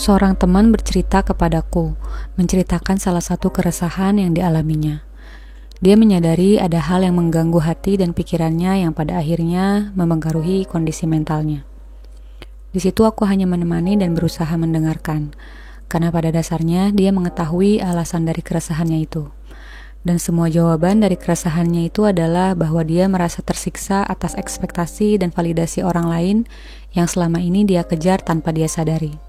Seorang teman bercerita kepadaku, menceritakan salah satu keresahan yang dialaminya. Dia menyadari ada hal yang mengganggu hati dan pikirannya yang pada akhirnya memengaruhi kondisi mentalnya. Di situ aku hanya menemani dan berusaha mendengarkan, karena pada dasarnya dia mengetahui alasan dari keresahannya itu. Dan semua jawaban dari keresahannya itu adalah bahwa dia merasa tersiksa atas ekspektasi dan validasi orang lain yang selama ini dia kejar tanpa dia sadari.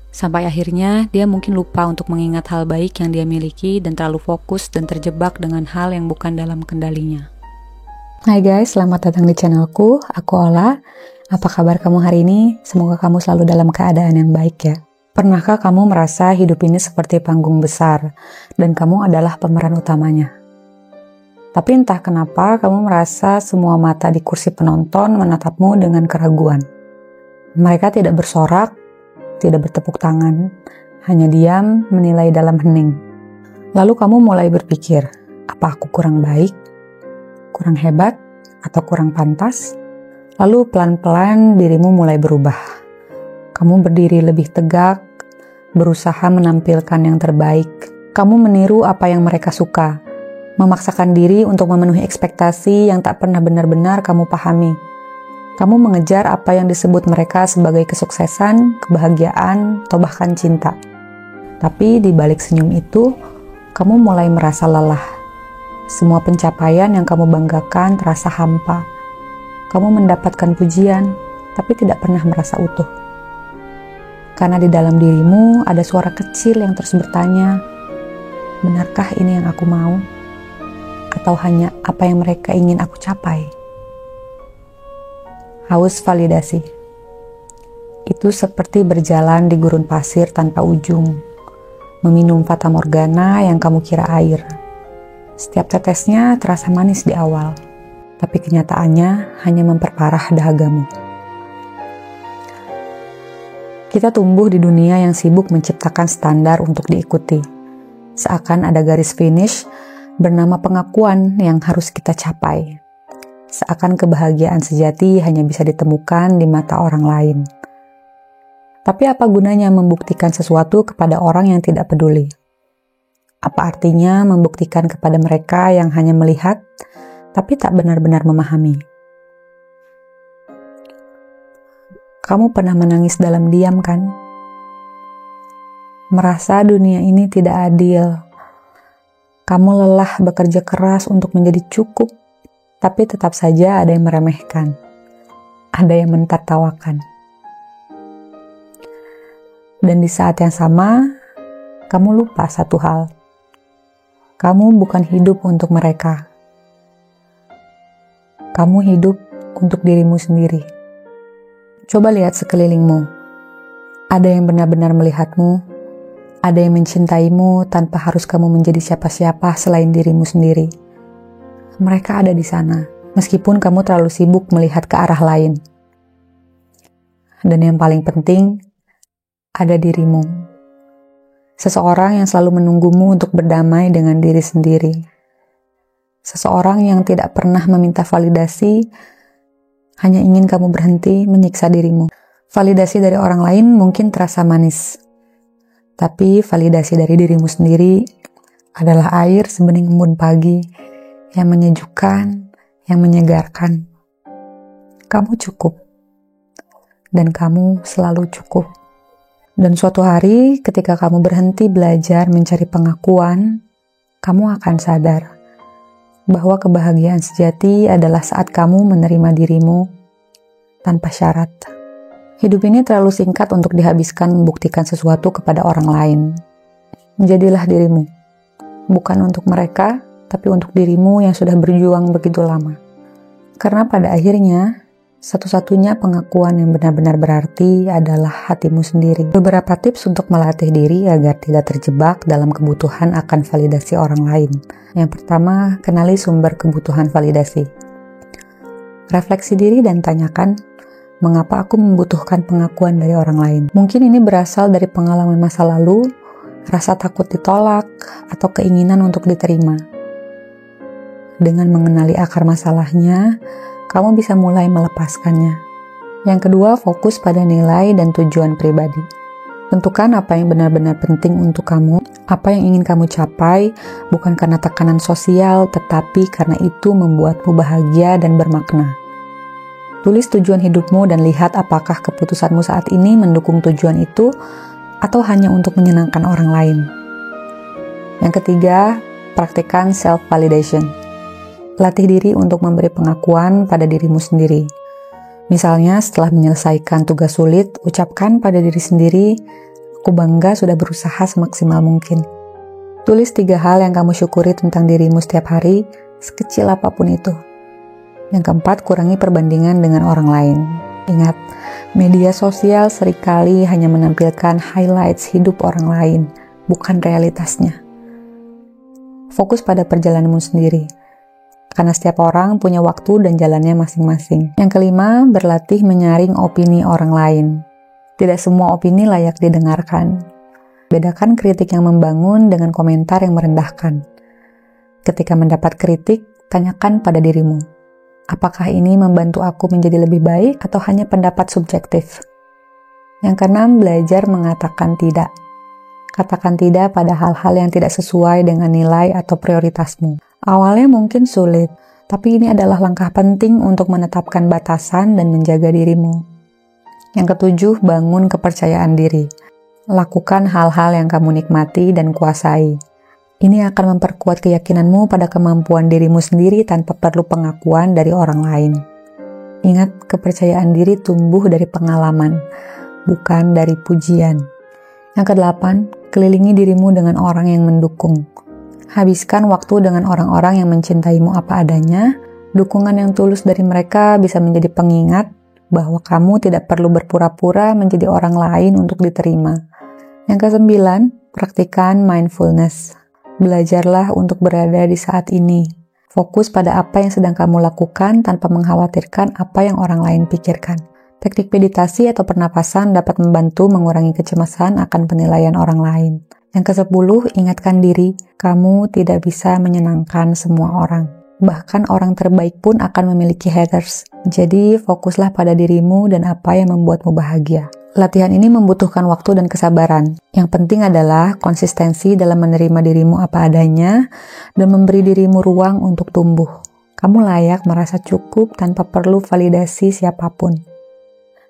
Sampai akhirnya dia mungkin lupa untuk mengingat hal baik yang dia miliki dan terlalu fokus dan terjebak dengan hal yang bukan dalam kendalinya. Hai guys, selamat datang di channelku. Aku Ola. Apa kabar kamu hari ini? Semoga kamu selalu dalam keadaan yang baik ya. Pernahkah kamu merasa hidup ini seperti panggung besar dan kamu adalah pemeran utamanya? Tapi entah kenapa kamu merasa semua mata di kursi penonton menatapmu dengan keraguan. Mereka tidak bersorak, tidak bertepuk tangan, hanya diam menilai dalam hening. Lalu kamu mulai berpikir, apa aku kurang baik, kurang hebat, atau kurang pantas? Lalu pelan-pelan dirimu mulai berubah. Kamu berdiri lebih tegak, berusaha menampilkan yang terbaik. Kamu meniru apa yang mereka suka, memaksakan diri untuk memenuhi ekspektasi yang tak pernah benar-benar kamu pahami. Kamu mengejar apa yang disebut mereka sebagai kesuksesan, kebahagiaan, atau bahkan cinta. Tapi di balik senyum itu, kamu mulai merasa lelah. Semua pencapaian yang kamu banggakan terasa hampa. Kamu mendapatkan pujian, tapi tidak pernah merasa utuh. Karena di dalam dirimu ada suara kecil yang terus bertanya, benarkah ini yang aku mau? Atau hanya apa yang mereka ingin aku capai? Haus validasi. Itu seperti berjalan di gurun pasir tanpa ujung, meminum fata morgana yang kamu kira air. Setiap tetesnya terasa manis di awal, tapi kenyataannya hanya memperparah dahagamu. Kita tumbuh di dunia yang sibuk menciptakan standar untuk diikuti. Seakan ada garis finish bernama pengakuan yang harus kita capai. Seakan kebahagiaan sejati hanya bisa ditemukan di mata orang lain. Tapi apa gunanya membuktikan sesuatu kepada orang yang tidak peduli? Apa artinya membuktikan kepada mereka yang hanya melihat, tapi tak benar-benar memahami? Kamu pernah menangis dalam diam kan? Merasa dunia ini tidak adil. Kamu lelah bekerja keras untuk menjadi cukup, tapi tetap saja ada yang meremehkan, ada yang mentertawakan. Dan di saat yang sama, kamu lupa satu hal. Kamu bukan hidup untuk mereka. Kamu hidup untuk dirimu sendiri. Coba lihat sekelilingmu. Ada yang benar-benar melihatmu, ada yang mencintaimu tanpa harus kamu menjadi siapa-siapa selain dirimu sendiri. Mereka ada di sana, meskipun kamu terlalu sibuk melihat ke arah lain. Dan yang paling penting, ada dirimu. Seseorang yang selalu menunggumu untuk berdamai dengan diri sendiri. Seseorang yang tidak pernah meminta validasi, hanya ingin kamu berhenti menyiksa dirimu. Validasi dari orang lain mungkin terasa manis, tapi validasi dari dirimu sendiri adalah air sebening embun pagi yang menyejukkan, yang menyegarkan. Kamu cukup, dan kamu selalu cukup. Dan suatu hari ketika kamu berhenti belajar mencari pengakuan, kamu akan sadar bahwa kebahagiaan sejati adalah saat kamu menerima dirimu tanpa syarat. Hidup ini terlalu singkat untuk dihabiskan membuktikan sesuatu kepada orang lain. Menjadilah dirimu, bukan untuk mereka, tapi untuk dirimu yang sudah berjuang begitu lama. Karena pada akhirnya, satu-satunya pengakuan yang benar-benar berarti adalah hatimu sendiri. Beberapa tips untuk melatih diri agar tidak terjebak dalam kebutuhan akan validasi orang lain. Yang pertama, kenali sumber kebutuhan validasi. Refleksi diri dan tanyakan, mengapa aku membutuhkan pengakuan dari orang lain? Mungkin ini berasal dari pengalaman masa lalu, rasa takut ditolak, atau keinginan untuk diterima. Dengan mengenali akar masalahnya, kamu bisa mulai melepaskannya. Yang kedua, fokus pada nilai dan tujuan pribadi. Tentukan apa yang benar-benar penting untuk kamu, apa yang ingin kamu capai, bukan karena tekanan sosial, tetapi karena itu membuatmu bahagia dan bermakna. Tulis tujuan hidupmu dan lihat apakah keputusanmu saat ini mendukung tujuan itu, atau hanya untuk menyenangkan orang lain. Yang ketiga, praktikkan self-validation. Latih diri untuk memberi pengakuan pada dirimu sendiri. Misalnya, setelah menyelesaikan tugas sulit, ucapkan pada diri sendiri, "Aku bangga sudah berusaha semaksimal mungkin." Tulis 3 hal yang kamu syukuri tentang dirimu setiap hari, sekecil apapun itu. Yang keempat, kurangi perbandingan dengan orang lain. Ingat, media sosial seringkali hanya menampilkan highlights hidup orang lain, bukan realitasnya. Fokus pada perjalananmu sendiri. Karena setiap orang punya waktu dan jalannya masing-masing. Yang kelima, berlatih menyaring opini orang lain. Tidak semua opini layak didengarkan. Bedakan kritik yang membangun dengan komentar yang merendahkan. Ketika mendapat kritik, tanyakan pada dirimu, apakah ini membantu aku menjadi lebih baik atau hanya pendapat subjektif? Yang keenam, belajar mengatakan tidak. Katakan tidak pada hal-hal yang tidak sesuai dengan nilai atau prioritasmu. Awalnya mungkin sulit, tapi ini adalah langkah penting untuk menetapkan batasan dan menjaga dirimu. Yang ketujuh, bangun kepercayaan diri. Lakukan hal-hal yang kamu nikmati dan kuasai. Ini akan memperkuat keyakinanmu pada kemampuan dirimu sendiri tanpa perlu pengakuan dari orang lain. Ingat, kepercayaan diri tumbuh dari pengalaman, bukan dari pujian. Yang kedelapan, kelilingi dirimu dengan orang yang mendukung. Habiskan waktu dengan orang-orang yang mencintaimu apa adanya. Dukungan yang tulus dari mereka bisa menjadi pengingat bahwa kamu tidak perlu berpura-pura menjadi orang lain untuk diterima. Yang kesembilan, praktikan mindfulness. Belajarlah untuk berada di saat ini. Fokus pada apa yang sedang kamu lakukan tanpa mengkhawatirkan apa yang orang lain pikirkan. Teknik meditasi atau pernapasan dapat membantu mengurangi kecemasan akan penilaian orang lain. Yang ke-10, ingatkan diri, kamu tidak bisa menyenangkan semua orang. Bahkan orang terbaik pun akan memiliki haters. Jadi, fokuslah pada dirimu dan apa yang membuatmu bahagia. Latihan ini membutuhkan waktu dan kesabaran. Yang penting adalah konsistensi dalam menerima dirimu apa adanya dan memberi dirimu ruang untuk tumbuh. Kamu layak merasa cukup tanpa perlu validasi siapapun.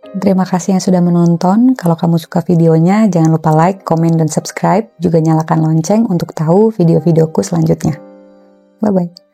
Terima kasih yang sudah menonton. Kalau kamu suka videonya, jangan lupa like, komen, dan subscribe. Juga nyalakan lonceng untuk tahu video-videoku selanjutnya. Bye-bye.